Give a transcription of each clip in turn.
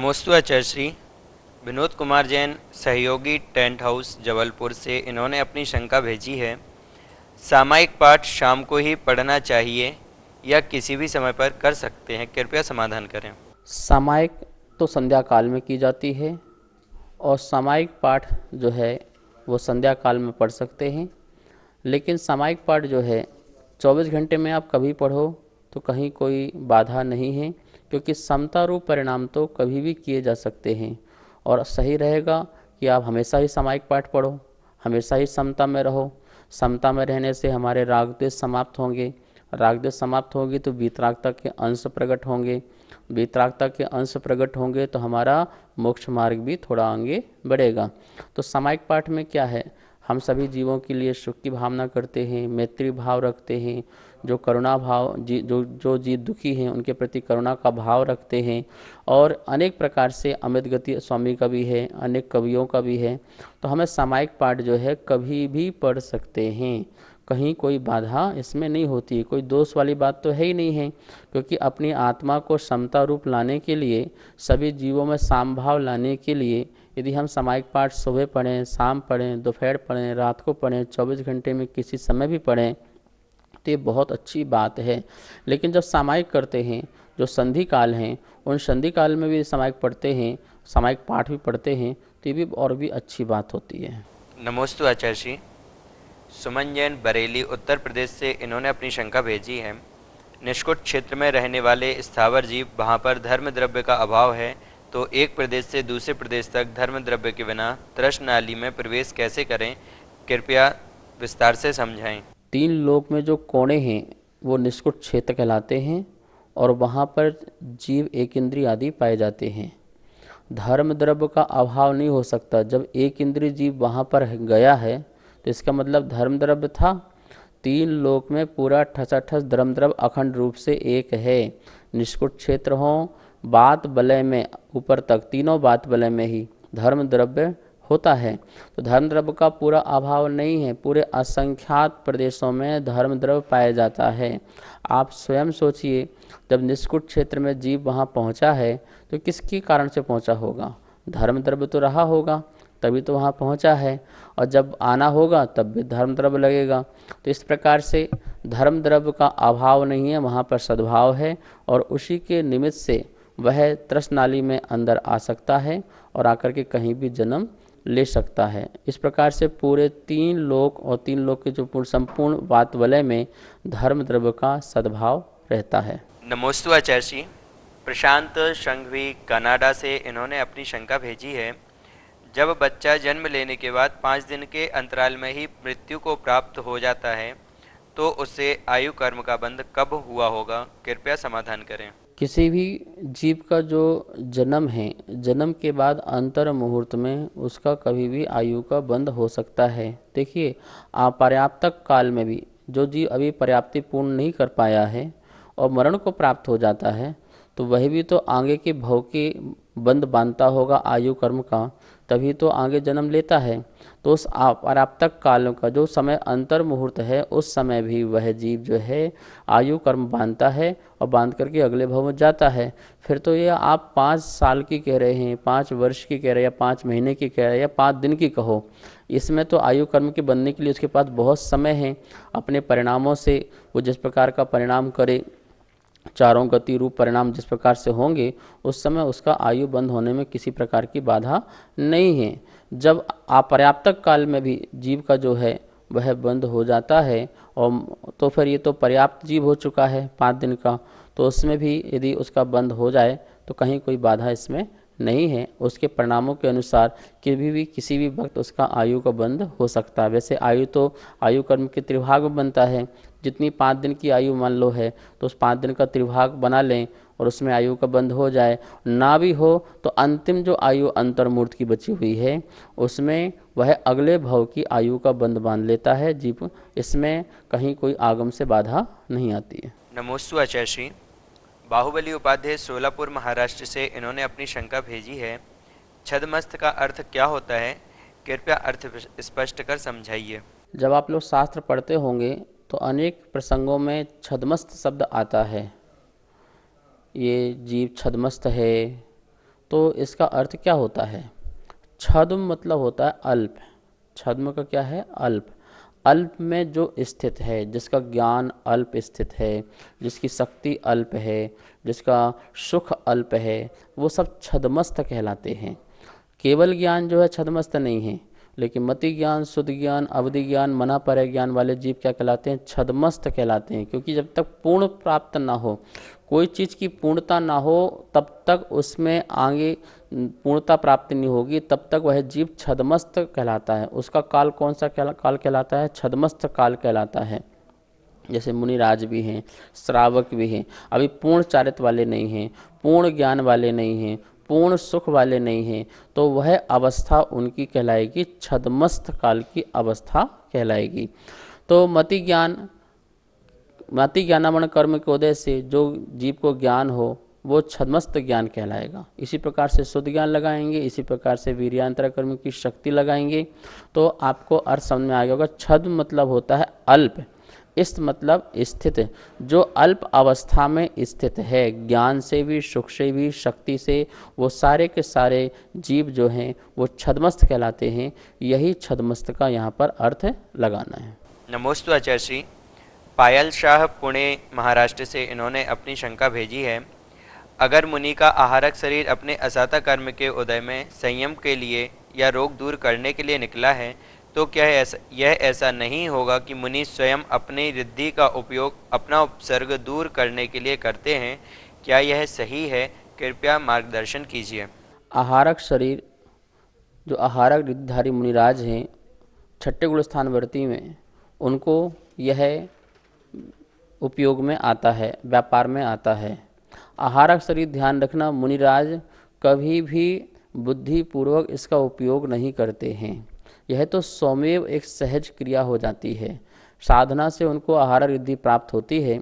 नमोस्तु आचार्य श्री। विनोद कुमार जैन, सहयोगी tent house Jabalpur से, इन्होंने अपनी शंका भेजी है। सामायिक पाठ शाम को ही पढ़ना चाहिए या किसी भी समय पर कर सकते हैं? कृपया समाधान करें। सामायिक तो संध्या काल में की जाती है और सामायिक पाठ जो है वो संध्या काल में पढ़ सकते हैं। लेकिन सामायिक पाठ जो है 24 घंटे में आप कभी पढ़ो तो कहीं कोई बाधा नहीं है, क्योंकि समता रूप परिणाम तो कभी भी किए जा सकते हैं। और सही रहेगा कि आप हमेशा ही सामायिक पाठ पढ़ो, हमेशा ही समता में रहो। समता में रहने से हमारे राग द्वेष समाप्त होंगे, राग द्वेष समाप्त होगी तो वीतरागता के अंश प्रकट होंगे, वीतरागता के अंश प्रकट होंगे तो हमारा मोक्ष मार्ग भी थोड़ा आगे बढ़ेगा। तो सामायिक पाठ में क्या है, हम सभी जीवों के लिए सुख की भावना करते हैं, मैत्री भाव रखते हैं, जो करुणा भाव जो जीव दुखी हैं उनके प्रति करुणा का भाव रखते हैं। और अनेक प्रकार से अमित गति स्वामी का भी है, अनेक कवियों का भी है। तो हमें सामायिक पाठ जो है कभी भी पढ़ सकते हैं, कहीं कोई बाधा इसमें नहीं होती, कोई दोष वाली बात तो है ही नहीं है। क्योंकि अपनी आत्मा को समता रूप लाने के लिए, सभी जीवों में सामभाव लाने के लिए यदि हम सामायिक पाठ सुबह पढ़ें, शाम पढ़ें, दोपहर पढ़ें, रात को पढ़ें, 24 घंटे में किसी समय भी पढ़ें तो ये बहुत अच्छी बात है। लेकिन जब सामायिक करते हैं, जो संधि काल हैं, उन संधि काल में भी सामायिक पढ़ते हैं, सामायिक पाठ भी पढ़ते हैं तो ये भी और भी अच्छी बात होती है। नमोस्तु आचार्य श्री। सुमन जैन, बरेली उत्तर प्रदेश से, इन्होंने अपनी शंका भेजी है। निष्कुट क्षेत्र में रहने वाले स्थावर जीव, वहाँ पर धर्म द्रव्य का अभाव है, तो एक प्रदेश से दूसरे प्रदेश तक धर्म द्रव्य के बिना तृष्ण नाली में प्रवेश कैसे करें? कृपया विस्तार से समझाएं। 3 लोक में जो कोणे हैं वो निष्कुट क्षेत्र कहलाते हैं और वहाँ पर जीव एक इंद्रिय आदि पाए जाते हैं। धर्म द्रव्य का अभाव नहीं हो सकता। जब एक इंद्रिय जीव वहाँ पर गया है तो इसका मतलब धर्म द्रव्य था। 3 लोक में पूरा ठसाठस धर्म द्रव्य अखंड रूप से एक है। निष्कुट क्षेत्र हो, बात बलय में ऊपर तक, तीनों बात बलय में ही धर्म द्रव्य होता है। तो धर्म द्रव्य का पूरा अभाव नहीं है, पूरे असंख्यात प्रदेशों में धर्म द्रव्य पाया जाता है। आप स्वयं सोचिए, जब निष्कुट क्षेत्र में जीव वहाँ पहुँचा है तो किसके कारण से पहुँचा होगा? धर्म द्रव्य तो रहा होगा, तभी तो वहाँ पहुँचा है। और जब आना होगा तब भी धर्म द्रव्य लगेगा। तो इस प्रकार से धर्म द्रव्य का अभाव नहीं है, वहाँ पर सद्भाव है और उसी के निमित्त से वह तृष्णाली में अंदर आ सकता है और आकर के कहीं भी जन्म ले सकता है। इस प्रकार से पूरे 3 लोक और 3 लोक के जो संपूर्ण वात वलय में धर्म द्रव्य का सद्भाव रहता है। नमोस्तु आचार्य श्री। प्रशांत संघवी, कनाडा से, इन्होंने अपनी शंका भेजी है। जब बच्चा जन्म लेने के बाद 5 दिन के अंतराल में ही मृत्यु को प्राप्त हो जाता है तो उससे आयु कर्म का बंध कब हुआ होगा? कृपया समाधान करें। किसी भी जीव का जो जन्म है, जन्म के बाद अंतर मुहूर्त में उसका कभी भी आयु का बंध हो सकता है। देखिए, अपर्याप्तक काल में भी जो जीव अभी पर्याप्ति पूर्ण नहीं कर पाया है और मरण को प्राप्त हो जाता है तो वही भी तो आगे के भव के बंध बांधता होगा आयु कर्म का, तभी तो आगे जन्म लेता है। तो उस अपर्याप्तक काल का जो समय अंतर मुहूर्त है, उस समय भी वह जीव जो है आयु कर्म बांधता है और बांध करके अगले भव में जाता है। फिर तो ये आप 5 साल की कह रहे हैं, 5 वर्ष की कह रहे हैं, या 5 महीने की कह रहे हैं, या 5 दिन की कहो, इसमें तो आयु कर्म के बनने के लिए उसके पास बहुत समय है। अपने परिणामों से वो जिस प्रकार का परिणाम करे, चारों गति रूप परिणाम जिस प्रकार से होंगे, उस समय उसका आयु बंद होने में किसी प्रकार की बाधा नहीं है। जब अपर्याप्तक काल में भी जीव का जो है वह बंद हो जाता है और तो फिर ये तो पर्याप्त जीव हो चुका है 5 दिन का, तो उसमें भी यदि उसका बंद हो जाए तो कहीं कोई बाधा इसमें नहीं है। उसके परिणामों के अनुसार कभी भी किसी भी वक्त उसका आयु का बंध हो सकता है। वैसे आयु तो आयु कर्म के त्रिभाग में बनता है। जितनी 5 दिन की आयु मान लो है तो उस 5 दिन का त्रिभाग बना लें और उसमें आयु का बंध हो जाए। ना भी हो तो अंतिम जो आयु अंतर्मूर्त की बची हुई है उसमें वह अगले भव की आयु का बंध बांध लेता है जीव। इसमें कहीं कोई आगम से बाधा नहीं आती है। नमोस्तु आचार्य श्री। बाहुबली उपाध्याय, सोलापुर महाराष्ट्र से, इन्होंने अपनी शंका भेजी है। छदमस्त का अर्थ क्या होता है? कृपया अर्थ स्पष्ट कर समझाइए। जब आप लोग शास्त्र पढ़ते होंगे तो अनेक प्रसंगों में छदमस्त शब्द आता है। ये जीव छदमस्त है, तो इसका अर्थ क्या होता है? छद्म मतलब होता है अल्प। छद्म का क्या है? अल्प। अल्प में जो स्थित है, जिसका ज्ञान अल्प स्थित है, जिसकी शक्ति अल्प है, जिसका सुख अल्प है, वो सब छद्मस्थ कहलाते हैं। केवल ज्ञान जो है छद्मस्थ नहीं है, लेकिन मति ज्ञान, शुद्ध ज्ञान, अवधि ज्ञान, मना पर ज्ञान वाले जीव क्या कहलाते हैं? छद्मस्थ कहलाते हैं। क्योंकि जब तक पूर्ण प्राप्त ना हो, कोई चीज़ की पूर्णता ना हो, तब तक उसमें आगे पूर्णता प्राप्त नहीं होगी, तब तक वह जीव छद्मस्थ कहलाता है। उसका काल कौन सा काल कहलाता है? छद्मस्थ काल कहलाता है। जैसे मुनिराज भी हैं, श्रावक भी हैं, अभी पूर्ण चारित्र वाले नहीं हैं, पूर्ण ज्ञान वाले नहीं हैं, पूर्ण सुख वाले नहीं हैं, तो वह अवस्था उनकी कहलाएगी छद्मस्थ काल की अवस्था कहलाएगी। तो मति ज्ञानामण कर्म के उदय से जो जीव को ज्ञान हो वो छद्मस्थ ज्ञान कहलाएगा। इसी प्रकार से शुद्ध ज्ञान लगाएंगे, इसी प्रकार से वीर्यान्तरा कर्म की शक्ति लगाएंगे, तो आपको अर्थ समझ में आ गया होगा। छद्म मतलब होता है अल्प, इस मतलब स्थित, जो अल्प अवस्था में स्थित है, ज्ञान से भी, सुख से भी, शक्ति से, वो सारे के सारे जीव जो हैं वो छद्मस्थ कहलाते हैं। यही छद्मस्थ का यहाँ पर अर्थ लगाना है। नमोस्तु आचार्य श्री। पायल शाह पुणे महाराष्ट्र से इन्होंने अपनी शंका भेजी है। अगर मुनि का आहारक शरीर अपने असाता कर्म के उदय में संयम के लिए या रोग दूर करने के लिए निकला है, तो क्या यह ऐसा नहीं होगा कि मुनि स्वयं अपनी रिद्धि का उपयोग अपना उपसर्ग दूर करने के लिए करते हैं? क्या यह सही है? कृपया मार्गदर्शन कीजिए। आहारक शरीर, जो आहारक रिद्धिधारी मुनिराज हैं छठे गुण स्थानवर्ती में, उनको यह उपयोग में आता है, व्यापार में आता है। आहारक शरीर ध्यान रखना, मुनिराज कभी भी बुद्धिपूर्वक इसका उपयोग नहीं करते हैं। यह तो स्वमेव एक सहज क्रिया हो जाती है। साधना से उनको आहारक रिद्धि प्राप्त होती है।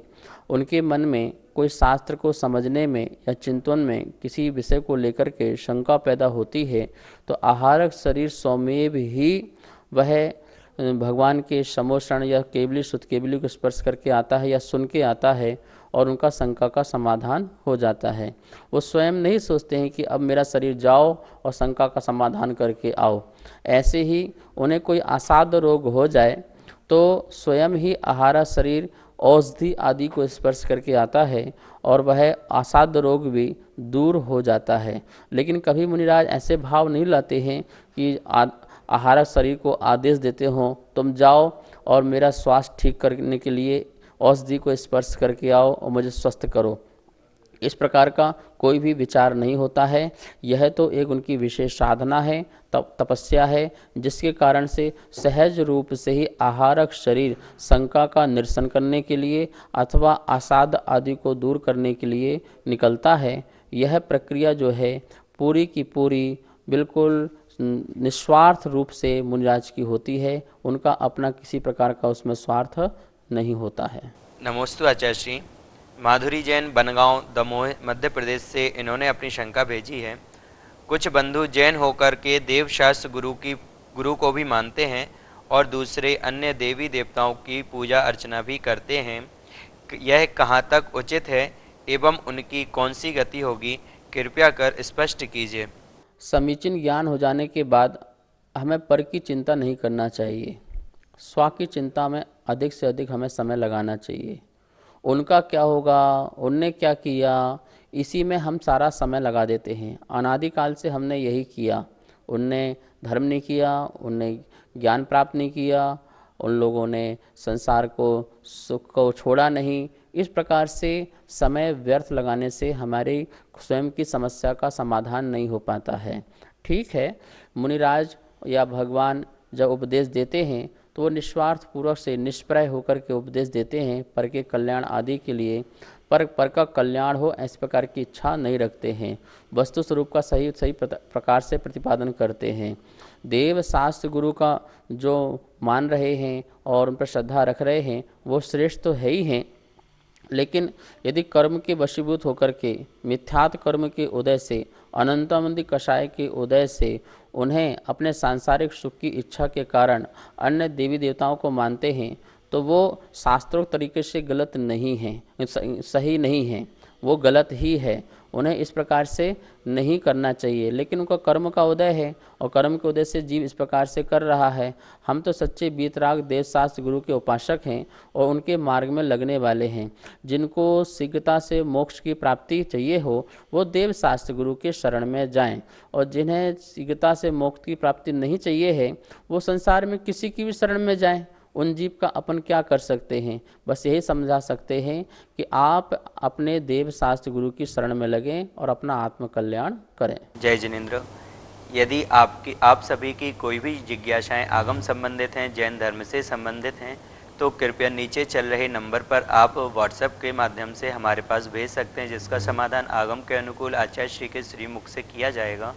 उनके मन में कोई शास्त्र को समझने में या चिंतन में किसी विषय को लेकर के शंका पैदा होती है, तो आहारक शरीर स्वमेव ही वह भगवान के समोषण या केवली शुद्ध केवली को स्पर्श करके आता है या सुन के आता है, और उनका शंका का समाधान हो जाता है। वो स्वयं नहीं सोचते हैं कि अब मेरा शरीर जाओ और शंका का समाधान करके आओ। ऐसे ही उन्हें कोई असाध्य रोग हो जाए तो स्वयं ही आहारा शरीर औषधि आदि को स्पर्श करके आता है और वह असाध्य रोग भी दूर हो जाता है। लेकिन कभी मुनिराज ऐसे भाव नहीं लाते हैं कि आहारक शरीर को आदेश देते हों तुम जाओ और मेरा स्वास्थ्य ठीक करने के लिए औषधि को स्पर्श करके आओ और मुझे स्वस्थ करो। इस प्रकार का कोई भी विचार नहीं होता है। यह तो एक उनकी विशेष साधना है, तपस्या है, जिसके कारण से सहज रूप से ही आहारक शरीर शंका का निरसन करने के लिए अथवा असाध आदि को दूर करने के लिए निकलता है। यह प्रक्रिया जो है पूरी की पूरी बिल्कुल निस्वार्थ रूप से मुनिराज की होती है। उनका अपना किसी प्रकार का उसमें स्वार्थ नहीं होता है। नमोस्तु आचार्य श्री। माधुरी जैन, बनगांव, दमोह, मध्य प्रदेश से इन्होंने अपनी शंका भेजी है। कुछ बंधु जैन होकर के देव शास्त्र गुरु को भी मानते हैं और दूसरे अन्य देवी देवताओं की पूजा अर्चना भी करते हैं। यह कहाँ तक उचित है एवं उनकी कौन सी गति होगी? कृपया कर स्पष्ट कीजिए। समीचीन ज्ञान हो जाने के बाद हमें पर की चिंता नहीं करना चाहिए। स्व की चिंता में अधिक से अधिक हमें समय लगाना चाहिए। उनका क्या होगा, उनने क्या किया, इसी में हम सारा समय लगा देते हैं। अनादिकाल से हमने यही किया। उनने धर्म नहीं किया, उनने ज्ञान प्राप्त नहीं किया, उन लोगों ने संसार को सुख को छोड़ा नहीं। इस प्रकार से समय व्यर्थ लगाने से हमारी स्वयं की समस्या का समाधान नहीं हो पाता है। ठीक है, मुनिराज या भगवान जब उपदेश देते हैं तो वो निस्वार्थ पूर्वक से निष्प्रय होकर के उपदेश देते हैं, पर के कल्याण आदि के लिए। पर का कल्याण हो इस प्रकार की इच्छा नहीं रखते हैं। वस्तु स्वरूप का सही प्रकार से प्रतिपादन करते हैं। देव शास्त्र गुरु का जो मान रहे हैं और उन पर श्रद्धा रख रहे हैं वो श्रेष्ठ तो है ही हैं, लेकिन यदि कर्म के वशीभूत होकर के मिथ्यात्व कर्म के उदय से, अनंतानंदी कषाय के उदय से उन्हें अपने सांसारिक सुख की इच्छा के कारण अन्य देवी देवताओं को मानते हैं, तो वो शास्त्रोक्त तरीके से गलत नहीं है, सही नहीं है, वो गलत ही है। उन्हें इस प्रकार से नहीं करना चाहिए, लेकिन उनका कर्म का उदय है और कर्म के उदय से जीव इस प्रकार से कर रहा है। हम तो सच्चे वीतराग देव शास्त्र गुरु के उपासक हैं और उनके मार्ग में लगने वाले हैं। जिनको शीघ्रता से मोक्ष की प्राप्ति चाहिए हो वो देव शास्त्र गुरु के शरण में जाएं, और जिन्हें शीघ्रता से मोक्ष की प्राप्ति नहीं चाहिए है वो संसार में किसी की भी शरण में जाएं। उन जीव का अपन क्या कर सकते हैं, बस यही समझा सकते हैं कि आप अपने देव शास्त्र गुरु की शरण में लगें और अपना आत्मकल्याण करें। जय जिनेन्द्र। यदि आप सभी की कोई भी जिज्ञासाएं आगम संबंधित हैं, जैन धर्म से संबंधित हैं, तो कृपया नीचे चल रहे नंबर पर आप व्हाट्सएप के माध्यम से हमारे पास भेज सकते हैं, जिसका समाधान आगम के अनुकूल आचार्य श्री के श्रीमुख से किया जाएगा।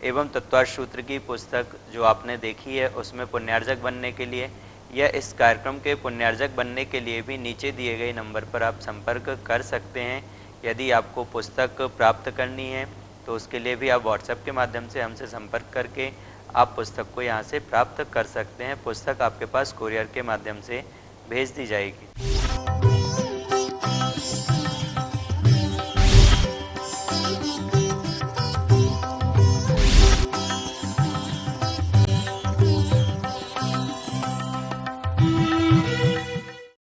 एवं तत्वार्थ सूत्र की पुस्तक जो आपने देखी है उसमें पुण्यार्जक बनने के लिए या इस कार्यक्रम के पुण्यार्जक बनने के लिए भी नीचे दिए गए नंबर पर आप संपर्क कर सकते हैं। यदि आपको पुस्तक प्राप्त करनी है तो उसके लिए भी आप व्हाट्सएप के माध्यम से हमसे संपर्क करके आप पुस्तक को यहाँ से प्राप्त कर सकते हैं। पुस्तक आपके पास कुरियर के माध्यम से भेज दी जाएगी।